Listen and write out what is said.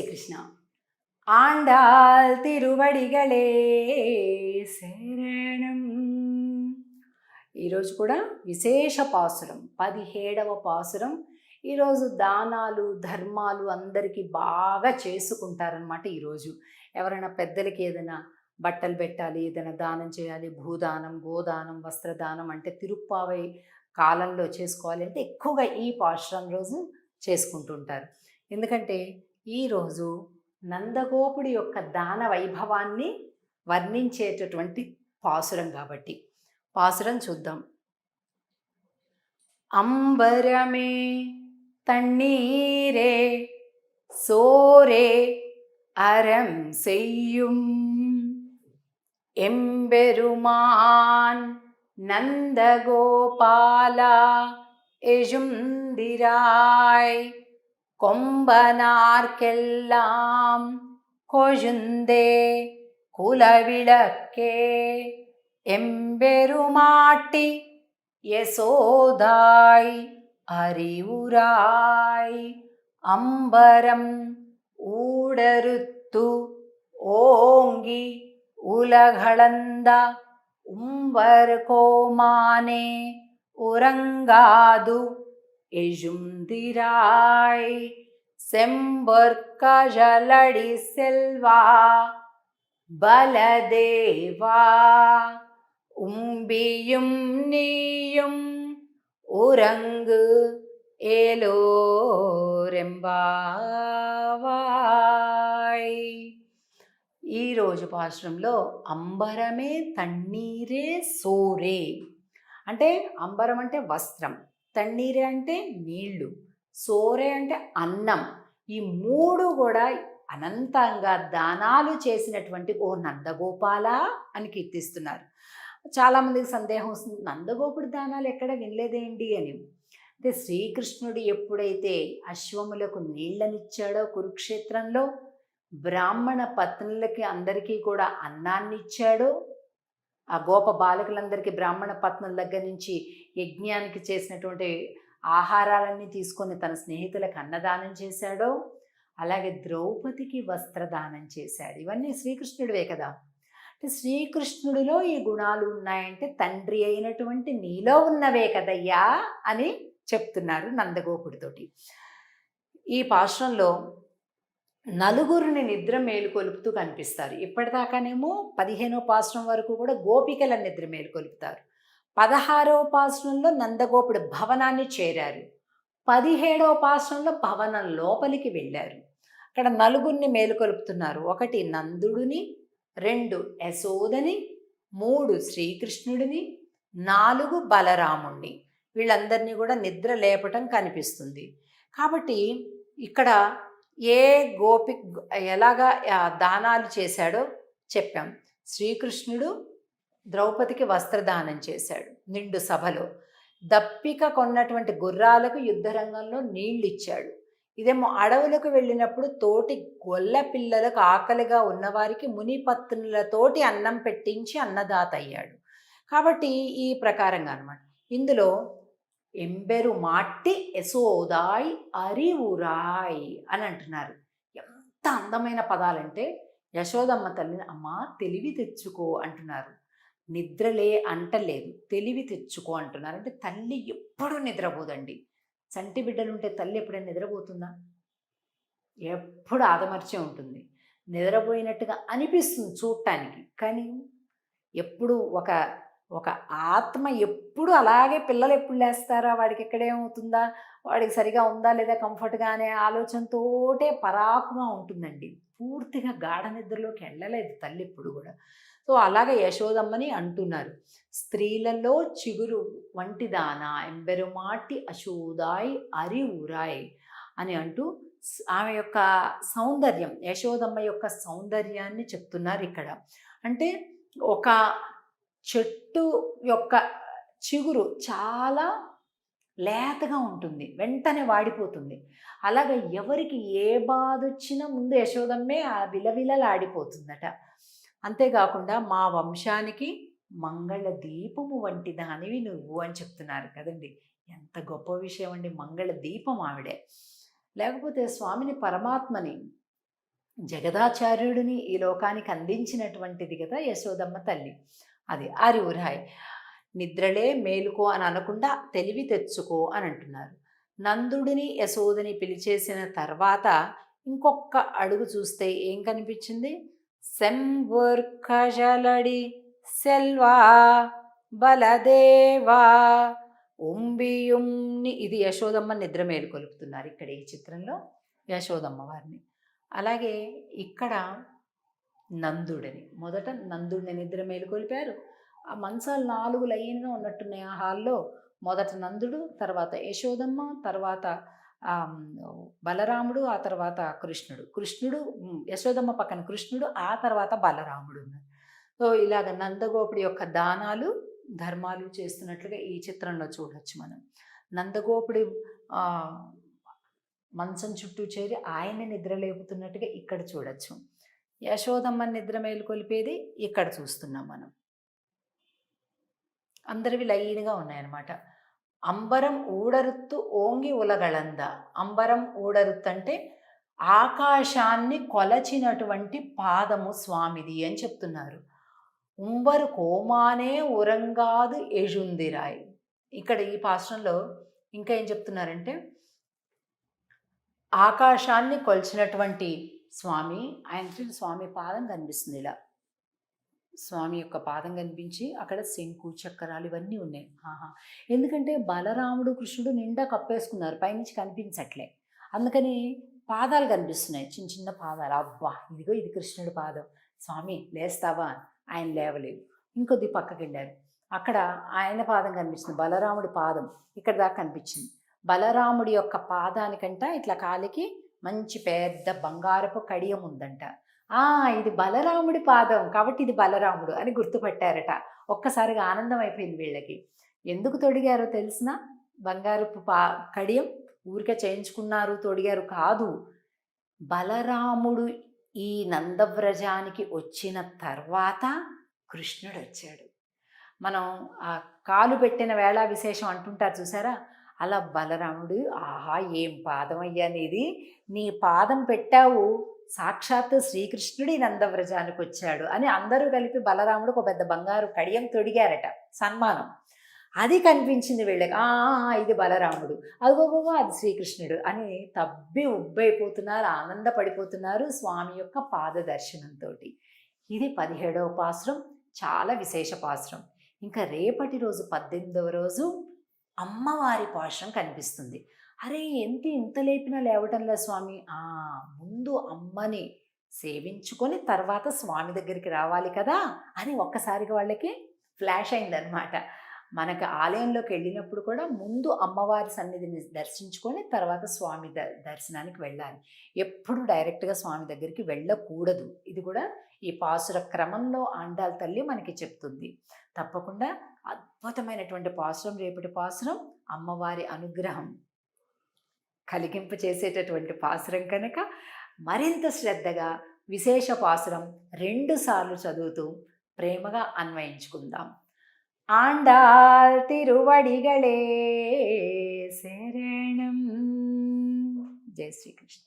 శ్రీకృష్ణ. ఆండాల్ తిరువడిగలే శరణం. ఈరోజు కూడా విశేష పాసురం, 17వ పాసురం. ఈరోజు దానాలు ధర్మాలు అందరికీ బాగా చేసుకుంటారనమాట. ఈరోజు ఎవరైనా పెద్దలకి ఏదైనా బట్టలు పెట్టాలి, ఏదైనా దానం చేయాలి, భూదానం, గోదానం, వస్త్రదానం అంటే తిరుప్పావై కాలంలో చేసుకోవాలి అంటే ఎక్కువగా ఈ పాశురం రోజు చేసుకుంటుంటారు. ఎందుకంటే ఈరోజు నందగోపుడి యొక్క దాన వైభవాన్ని వర్ణించేటటువంటి పాసురం కాబట్టి పాసురం చూద్దాం. అంబరమే తన్నీరే సోరే అరం செய்யும் எம்பெருமான் நந்தகோபாலா எஜுந்திராய் கொம்பனார்க்கெல்லாம் கொழுந்தே குலவிளக்கே எம்பெருமாட்டி யசோதாய் அறிவுராய் அம்பரம் ஊடறுத்து ஓங்கி உலகளந்த உம்பர் கோமானே உறங்காது எஜுந்திராய் செம்பொற்கழலடி செல்வா பலதேவா உம்பியும் நீயும் உறங்கு ఏలోరెంబావాయ్. ఈరోజు పాశ్రంలో అంబరమే తన్నీరే సోరే అంటే అంబరం అంటే వస్త్రం, తన్నీరే అంటే నీళ్లు, సోరే అంటే అన్నం. ఈ మూడు కూడా అనంతంగా దానాలు చేసినటువంటి ఓ నందగోపాల అని కీర్తిస్తున్నారు. చాలామందికి సందేహం వస్తుంది, నందగోపుడి దానాలు ఎక్కడ వినలేదేంటి అని. అంటే శ్రీకృష్ణుడు ఎప్పుడైతే అశ్వములకు నీళ్ళనిచ్చాడో కురుక్షేత్రంలో, బ్రాహ్మణ పత్నులకి అందరికీ కూడా అన్నాన్ని ఇచ్చాడో, ఆ గోప బాలకులందరికీ బ్రాహ్మణ పత్నుల దగ్గర నుంచి యజ్ఞానికి చేసినటువంటి ఆహారాలన్నీ తీసుకొని తన స్నేహితులకు అన్నదానం చేశాడో, అలాగే ద్రౌపదికి వస్త్రదానం చేశాడు. ఇవన్నీ శ్రీకృష్ణుడివే కదా. అంటే శ్రీకృష్ణుడిలో ఈ గుణాలు ఉన్నాయంటే తండ్రి అయినటువంటి నీలో ఉన్నవే కదయ్యా అని చెప్తున్నారు నందగోపుడితోటి. ఈ పాశ్రంలో నలుగురిని నిద్ర మేలుకొలుపుతూ కనిపిస్తారు. ఇప్పటిదాకానేమో 15వ పాశ్రం వరకు కూడా గోపికల నిద్ర మేలుకొలుపుతారు. 16వ పాశ్రంలో నందగోపుడి భవనాన్ని చేరారు. 17వ పాశ్రంలో భవనం లోపలికి వెళ్ళారు. అక్కడ నలుగురిని మేలుకొలుపుతున్నారు. 1 నందుడిని, 2 యశోదని, 3 శ్రీకృష్ణుడిని, 4 బలరాముణ్ణి. వీళ్ళందరినీ కూడా నిద్ర లేపటం కనిపిస్తుంది. కాబట్టి ఇక్కడ ఏ గోపి ఎలాగా దానాలు చేశాడో చెప్పాం. శ్రీకృష్ణుడు ద్రౌపదికి వస్త్రదానం చేశాడు నిండు సభలో. దప్పిక కొన్నటువంటి గుర్రాలకు యుద్ధరంగంలో నీళ్ళు ఇచ్చాడు. ఇదేమో అడవులకు వెళ్ళినప్పుడు తోటి గొల్ల పిల్లలకు ఆకలిగా ఉన్నవారికి మునిపత్నులతోటి అన్నం పెట్టించి అన్నదాత అయ్యాడు. కాబట్టి ఈ ప్రకారంగా అనమాట. ఇందులో ఎంబెరు మాట్టి యశోదాయ్ అరివురాయ్ అని అంటున్నారు. ఎంత అందమైన పదాలంటే, యశోదమ్మ తల్లిని అమ్మ తెలివి తెచ్చుకో అంటున్నారు. నిద్రలే అంటలేదు, తెలివి తెచ్చుకో అంటున్నారు. అంటే తల్లి ఎప్పుడూ నిద్రపోదండి. చంటి బిడ్డలుంటే తల్లి ఎప్పుడైనా నిద్రపోతుందా? ఎప్పుడు ఆదమర్చే ఉంటుంది. నిద్రపోయినట్టుగా అనిపిస్తుంది చూడటానికి, కానీ ఎప్పుడు ఒక ఒక ఆత్మ ఎప్పుడు అలాగే, పిల్లలు ఎప్పుడు లేస్తారా, వాడికి ఎక్కడేమవుతుందా, వాడికి సరిగా ఉందా లేదా కంఫర్ట్గా అనే ఆలోచనతోటే పరాకుగా ఉంటుందండి. పూర్తిగా గాఢ నిద్రలోకి వెళ్ళలేదు తల్లి ఎప్పుడు కూడా. సో అలాగే యశోదమ్మని అంటున్నారు. స్త్రీలలో చిగురు వంటి దానా ఎంబెరుమాటి అశోదాయ్ అరివురాయ్ అని అంటూ ఆమె యొక్క సౌందర్యం, యశోదమ్మ యొక్క సౌందర్యాన్ని చెప్తున్నారు ఇక్కడ. అంటే ఒక చెట్టు యొక్క చిగురు చాలా లేతగా ఉంటుంది, వెంటనే వాడిపోతుంది. అలాగే ఎవరికి ఏ బాధ వచ్చినా ముందు యశోదమ్మే ఆ విలవిలలాడిపోతుందట. అంతేకాకుండా మా వంశానికి మంగళ దీపము వంటి దానివి నువ్వు అని చెప్తున్నారు కదండి. ఎంత గొప్ప విషయం అండి. మంగళ దీపం ఆవిడే. లేకపోతే స్వామిని, పరమాత్మని జగదాచార్యుడిని ఈ లోకానికి అందించినటువంటిది కదా యశోదమ్మ తల్లి. అది అరివురాయి. నిద్రలే మేలుకో అని అనకుండా తెలివి తెచ్చుకో అని అంటున్నారు. నందుడిని యశోదని పిలిచేసిన తర్వాత ఇంకొక అడుగు చూస్తే ఏం కనిపించింది? సెంబుర్కజలడి సెల్వా బలదేవా ఉంబియుంని. ఇది యశోదమ్మ నిద్ర మేలుకొలుపుతున్నారు ఇక్కడ ఈ చిత్రంలో యశోదమ్మ వారిని. అలాగే ఇక్కడ నందుడిని, మొదట నందుడిని నిద్ర మేలుకొలిపారు. ఆ మంచాలు 4 లైన్‌గా ఉన్నట్టున్నాయి ఆ హాల్‌లో. మొదట నందుడు, తర్వాత యశోదమ్మ, తర్వాత బలరాముడు, ఆ తర్వాత కృష్ణుడు. యశోదమ్మ పక్కన కృష్ణుడు, ఆ తర్వాత బలరాముడు ఉన్నారు. సో, ఇలాగ నందగోపుడి యొక్క దానాలు, ధర్మాలు చేస్తున్నట్లుగా ఈ చిత్రంలో చూడొచ్చు మనం. నందగోపుడి మంచం చుట్టూ చేరి ఆయన్ని నిద్ర లేపుతున్నట్టుగా ఇక్కడ చూడొచ్చు. యశోదమ్మని నిద్ర మేలుకొలిపేది ఇక్కడ చూస్తున్నాం మనం. అందరివి లైన్‌గా ఉన్నాయన్నమాట. అంబరం ఊడరుత్తు ఓంగి ఉలగళంద. అంబరం ఊడరుత్తు అంటే ఆకాశాన్ని కొలచినటువంటి పాదము స్వామిది అని చెప్తున్నారు. ఉంబరు కోమానే ఉరంగాదు ఎజుందిరాయ్. ఇక్కడ ఈ పాశ్రంలో ఇంకా ఏం చెప్తున్నారంటే, ఆకాశాన్ని కొలిచినటువంటి స్వామి, ఆయనకి స్వామి పాదం కనిపిస్తుంది ఇలా. స్వామి యొక్క పాదం కనిపించి అక్కడ శంకు చక్రాలు ఇవన్నీ ఉన్నాయి. ఎందుకంటే బలరాముడు కృష్ణుడు నిండా కప్పేసుకున్నారు, పైనుంచి కనిపించట్లే. అందుకని పాదాలు కనిపిస్తున్నాయి, చిన్న చిన్న పాదాలు. అబ్బా, ఇదిగో ఇది కృష్ణుడి పాదం. స్వామి లేస్తావా? ఆయన లేవలేవు. ఇంకొద్ది పక్కకి వెళ్ళారు, అక్కడ ఆయన పాదం కనిపిస్తుంది, బలరాముడి పాదం ఇక్కడ దాకా కనిపించింది. బలరాముడి యొక్క పాదానికంట ఇట్లా కాలికి మంచి పెద్ద బంగారపు కడియం ఉందంట. ఇది బలరాముడి పాదం కాబట్టి ఇది బలరాముడు అని గుర్తుపట్టారట. ఒక్కసారిగా ఆనందం అయిపోయింది వీళ్ళకి. ఎందుకు తొడిగారో తెలిసిన? బంగారపు కడియం ఊరికే చేయించుకున్నారు, తొడిగారు కాదు. బలరాముడు ఈ నందవ్రజానికి వచ్చిన తర్వాత కృష్ణుడు వచ్చాడు. మనం ఆ కాలు పెట్టిన వేళ విశేషం అంటుంటారు చూసారా, అలా బలరాముడు, ఆహా ఏం పాదం అయ్యా నీది, నీ పాదం పెట్టావు, సాక్షాత్తు శ్రీకృష్ణుడి నందవ్రజానికి వచ్చాడు అని అందరూ కలిపి బలరాముడికి ఒక పెద్ద బంగారు కడియం తొడిగారట, సన్మానం. అది కనిపించింది వీళ్ళకి. ఇది బలరాముడు, అదిగోగో అది శ్రీకృష్ణుడు అని తబ్బి ఉబ్బైపోతున్నారు, ఆనందపడిపోతున్నారు స్వామి యొక్క పాద దర్శనంతో. ఇది 17వ పాసురం, చాలా విశేష పాసురం. ఇంకా రేపటి రోజు 18వ రోజు అమ్మవారి పాశురం కనిపిస్తుంది. అరే ఇంత లేపినా లేవటంలా స్వామి. ముందు అమ్మని సేవించుకొని తర్వాత స్వామి దగ్గరికి రావాలి కదా అని ఒక్కసారిగా వాళ్ళకి ఫ్లాష్ అయిందనమాట. మనకు ఆలయంలోకి వెళ్ళినప్పుడు కూడా ముందు అమ్మవారి సన్నిధిని దర్శించుకొని తర్వాత స్వామి దర్శనానికి వెళ్ళాలి. ఎప్పుడు డైరెక్ట్గా స్వామి దగ్గరికి వెళ్ళకూడదు. ఇది కూడా ఈ పాసుర క్రమంలో ఆండాళ్ళ తల్లి మనకి చెప్తుంది. తప్పకుండా అద్భుతమైనటువంటి పాసురం రేపటి పాసురం. అమ్మవారి అనుగ్రహం కలిగింపు చేసేటటువంటి పాసురం కనుక మరింత శ్రద్ధగా విశేష పాసురం 2 సార్లు చదువుతూ ప్రేమగా అన్వయించుకుందాం. ఆండాళ్ తిరువడిగళే శరణం. జై శ్రీకృష్ణ.